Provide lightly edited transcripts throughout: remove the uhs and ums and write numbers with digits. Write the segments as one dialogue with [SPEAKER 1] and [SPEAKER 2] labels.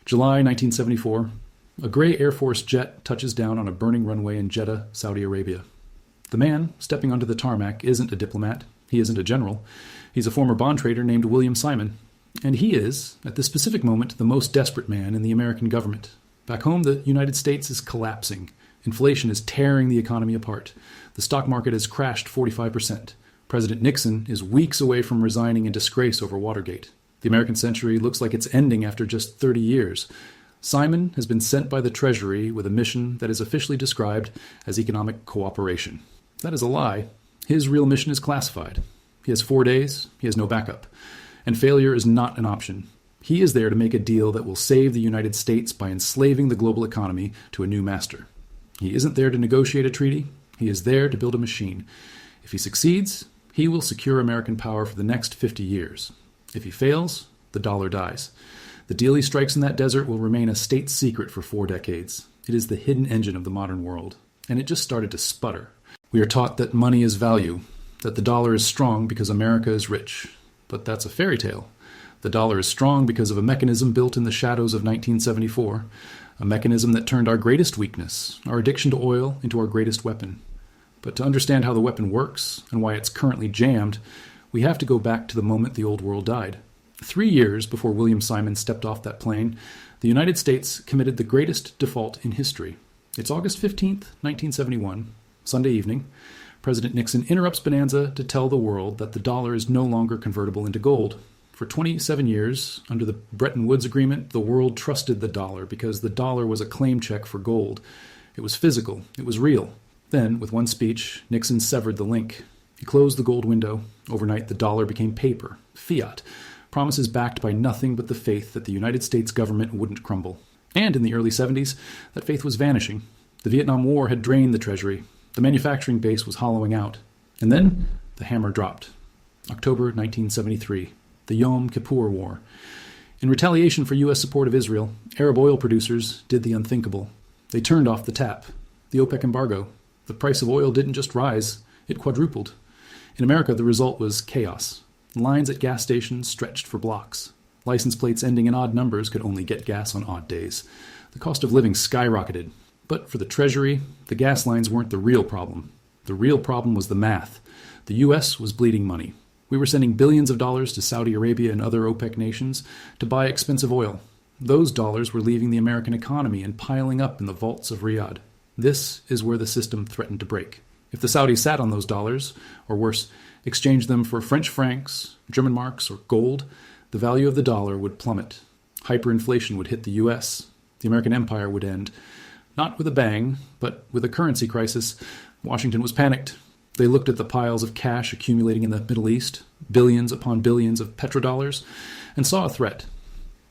[SPEAKER 1] July 1974. A gray Air Force jet touches down on a burning runway in Jeddah, Saudi Arabia. The man stepping onto the tarmac isn't a diplomat. He isn't a general. He's a former bond trader named William Simon. And he is, at this specific moment, the most desperate man in the American government. Back home, the United States is collapsing. Inflation is tearing the economy apart. The stock market has crashed 45%. President Nixon is weeks away from resigning in disgrace over Watergate. The American century looks like it's ending after just 30 years. Simon has been sent by the Treasury with a mission that is officially described as economic cooperation. That is a lie. His real mission is classified. He has 4 days. He has no backup. And failure is not an option. He is there to make a deal that will save the United States by enslaving the global economy to a new master. He isn't there to negotiate a treaty. He is there to build a machine. If he succeeds, he will secure American power for the next 50 years. If he fails, the dollar dies. The deal he strikes in that desert will remain a state secret for 4 decades. It is the hidden engine of the modern world. And it just started to sputter. We are taught that money is value, that the dollar is strong because America is rich. But that's a fairy tale. The dollar is strong because of a mechanism built in the shadows of 1974, a mechanism that turned our greatest weakness, our addiction to oil, into our greatest weapon. But to understand how the weapon works and why it's currently jammed, we have to go back to the moment the old world died. 3 years before William Simon stepped off that plane, the United States committed the greatest default in history. It's August 15th, 1971, Sunday evening. President Nixon interrupts Bonanza to tell the world that the dollar is no longer convertible into gold. For 27 years, under the Bretton Woods Agreement, the world trusted the dollar because the dollar was a claim check for gold. It was physical. It was real. Then, with one speech, Nixon severed the link. He closed the gold window. Overnight, the dollar became paper, fiat, promises backed by nothing but the faith that the United States government wouldn't crumble. And in the early 70s, that faith was vanishing. The Vietnam War had drained the Treasury. The manufacturing base was hollowing out. And then the hammer dropped. October 1973, the Yom Kippur War. In retaliation for U.S. support of Israel, Arab oil producers did the unthinkable. They turned off the tap. The OPEC embargo. The price of oil didn't just rise, it quadrupled. In America, the result was chaos. Lines at gas stations stretched for blocks. License plates ending in odd numbers could only get gas on odd days. The cost of living skyrocketed. But for the Treasury, the gas lines weren't the real problem. The real problem was the math. The U.S. was bleeding money. We were sending billions of dollars to Saudi Arabia and other OPEC nations to buy expensive oil. Those dollars were leaving the American economy and piling up in the vaults of Riyadh. This is where the system threatened to break. If the Saudis sat on those dollars, or worse, exchanged them for French francs, German marks, or gold, the value of the dollar would plummet. Hyperinflation would hit the U.S. The American empire would end. Not with a bang, but with a currency crisis. Washington was panicked. They looked at the piles of cash accumulating in the Middle East, billions upon billions of petrodollars, and saw a threat.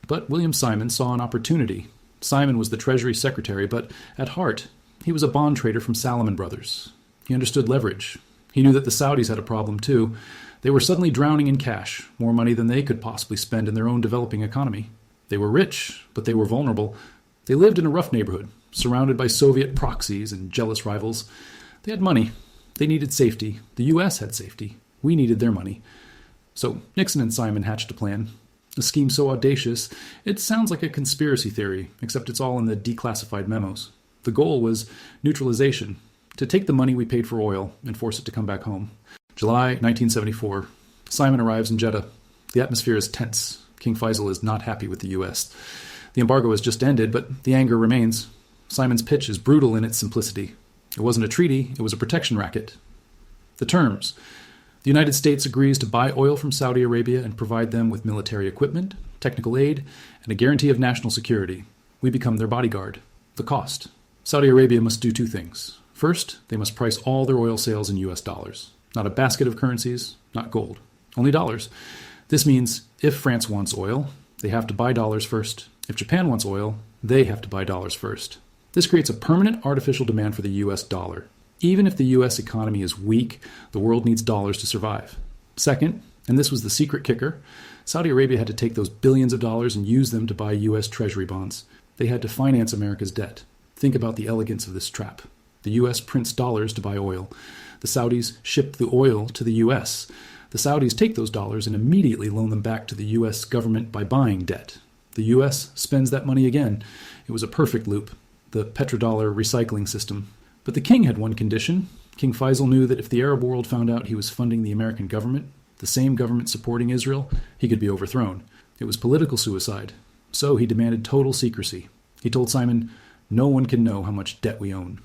[SPEAKER 1] But William Simon saw an opportunity. Simon was the Treasury Secretary, but at heart, he was a bond trader from Salomon Brothers. He understood leverage. He knew that the Saudis had a problem too. They were suddenly drowning in cash, more money than they could possibly spend in their own developing economy. They were rich, but they were vulnerable. They lived in a rough neighborhood, surrounded by Soviet proxies and jealous rivals. They had money. They needed safety. The U.S. had safety. We needed their money. So Nixon and Simon hatched a plan. A scheme so audacious, it sounds like a conspiracy theory, except it's all in the declassified memos. The goal was neutralization, to take the money we paid for oil and force it to come back home. July 1974. Simon arrives in Jeddah. The atmosphere is tense. King Faisal is not happy with the U.S. The embargo has just ended, but the anger remains. Simon's pitch is brutal in its simplicity. It wasn't a treaty, it was a protection racket. The terms. The United States agrees to buy oil from Saudi Arabia and provide them with military equipment, technical aid, and a guarantee of national security. We become their bodyguard. The cost. Saudi Arabia must do 2 things. First, they must price all their oil sales in U.S. dollars. Not a basket of currencies, not gold. Only dollars. This means if France wants oil, they have to buy dollars first. If Japan wants oil, they have to buy dollars first. This creates a permanent artificial demand for the U.S. dollar. Even if the U.S. economy is weak, the world needs dollars to survive. Second, and this was the secret kicker, Saudi Arabia had to take those billions of dollars and use them to buy U.S. Treasury bonds. They had to finance America's debt. Think about the elegance of this trap. The U.S. prints dollars to buy oil. The Saudis ship the oil to the U.S. The Saudis take those dollars and immediately loan them back to the U.S. government by buying debt. The U.S. spends that money again. It was a perfect loop, the Petrodollar Recycling System. But the king had one condition. King Faisal knew that if the Arab world found out he was funding the American government, the same government supporting Israel, he could be overthrown. It was political suicide. So he demanded total secrecy. He told Simon, "No one can know how much debt we own."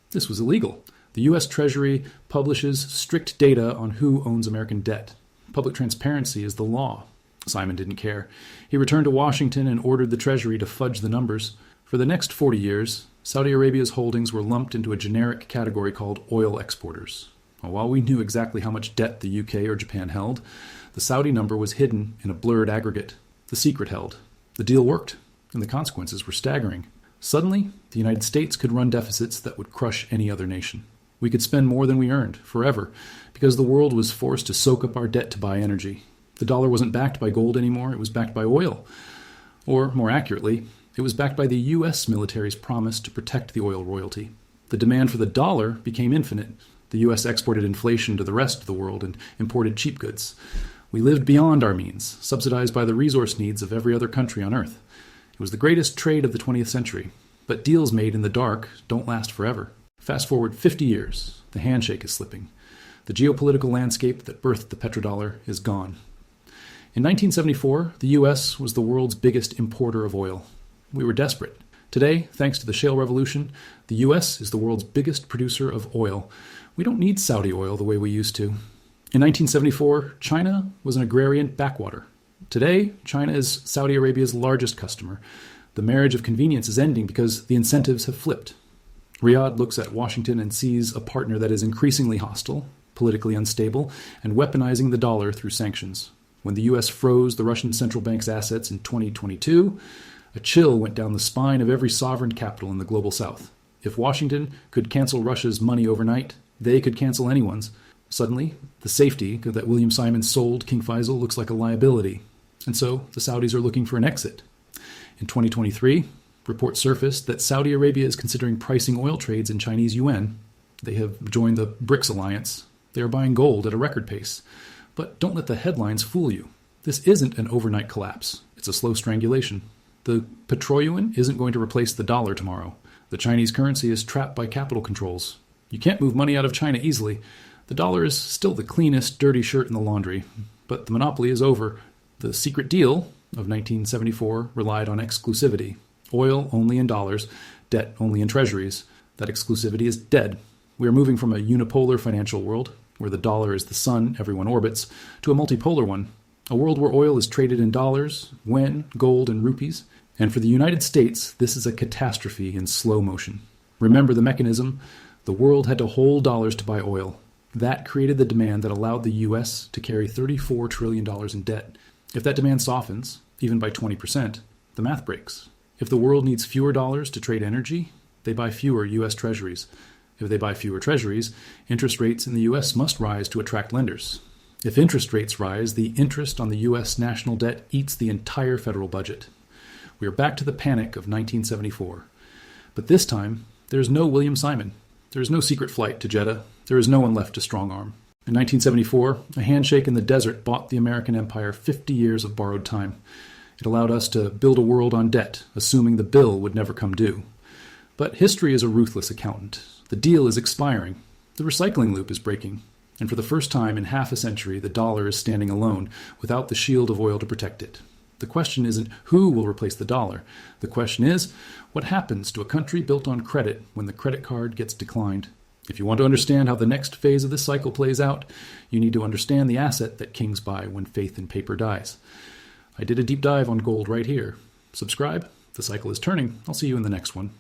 [SPEAKER 1] This was illegal. The U.S. Treasury publishes strict data on who owns American debt. Public transparency is the law. Simon didn't care. He returned to Washington and ordered the Treasury to fudge the numbers. For the next 40 years, Saudi Arabia's holdings were lumped into a generic category called oil exporters. While we knew exactly how much debt the UK or Japan held, the Saudi number was hidden in a blurred aggregate. The secret held. The deal worked, and the consequences were staggering. Suddenly, the United States could run deficits that would crush any other nation. We could spend more than we earned, forever, because the world was forced to soak up our debt to buy energy. The dollar wasn't backed by gold anymore, it was backed by oil. Or, more accurately, it was backed by the U.S. military's promise to protect the oil royalty. The demand for the dollar became infinite. The U.S. exported inflation to the rest of the world and imported cheap goods. We lived beyond our means, subsidized by the resource needs of every other country on Earth. It was the greatest trade of the 20th century. But deals made in the dark don't last forever. Fast forward 50 years, the handshake is slipping. The geopolitical landscape that birthed the petrodollar is gone. In 1974, the U.S. was the world's biggest importer of oil. We were desperate. Today, thanks to the shale revolution, the U.S. is the world's biggest producer of oil. We don't need Saudi oil the way we used to. In 1974, China was an agrarian backwater. Today, China is Saudi Arabia's largest customer. The marriage of convenience is ending because the incentives have flipped. Riyadh looks at Washington and sees a partner that is increasingly hostile, politically unstable, and weaponizing the dollar through sanctions. When the U.S. froze the Russian central bank's assets in 2022, a chill went down the spine of every sovereign capital in the global south. If Washington could cancel Russia's money overnight, they could cancel anyone's. Suddenly, the safety that William Simon sold King Faisal looks like a liability. And so, the Saudis are looking for an exit. In 2023, reports surfaced that Saudi Arabia is considering pricing oil trades in Chinese yuan. They have joined the BRICS alliance. They are buying gold at a record pace. But don't let the headlines fool you. This isn't an overnight collapse. It's a slow strangulation. The Petroyuan isn't going to replace the dollar tomorrow. The Chinese currency is trapped by capital controls. You can't move money out of China easily. The dollar is still the cleanest, dirty shirt in the laundry. But the monopoly is over. The secret deal of 1974 relied on exclusivity. Oil only in dollars, debt only in treasuries. That exclusivity is dead. We are moving from a unipolar financial world, where the dollar is the sun everyone orbits, to a multipolar one, a world where oil is traded in dollars, yuan, gold, and rupees. And for the United States, this is a catastrophe in slow motion. Remember the mechanism. The world had to hold dollars to buy oil. That created the demand that allowed the U.S. to carry $34 trillion in debt. If that demand softens, even by 20%, the math breaks. If the world needs fewer dollars to trade energy, they buy fewer U.S. treasuries. If they buy fewer treasuries, interest rates in the U.S. must rise to attract lenders. If interest rates rise, the interest on the U.S. national debt eats the entire federal budget. We are back to the panic of 1974. But this time, there is no William Simon. There is no secret flight to Jeddah. There is no one left to strong-arm. In 1974, a handshake in the desert bought the American empire 50 years of borrowed time. It allowed us to build a world on debt, assuming the bill would never come due. But history is a ruthless accountant. The deal is expiring. The recycling loop is breaking. And for the first time in half a century, the dollar is standing alone, without the shield of oil to protect it. The question isn't who will replace the dollar. The question is, what happens to a country built on credit when the credit card gets declined? If you want to understand how the next phase of this cycle plays out, you need to understand the asset that kings buy when faith in paper dies. I did a deep dive on gold right here. Subscribe. The cycle is turning. I'll see you in the next one.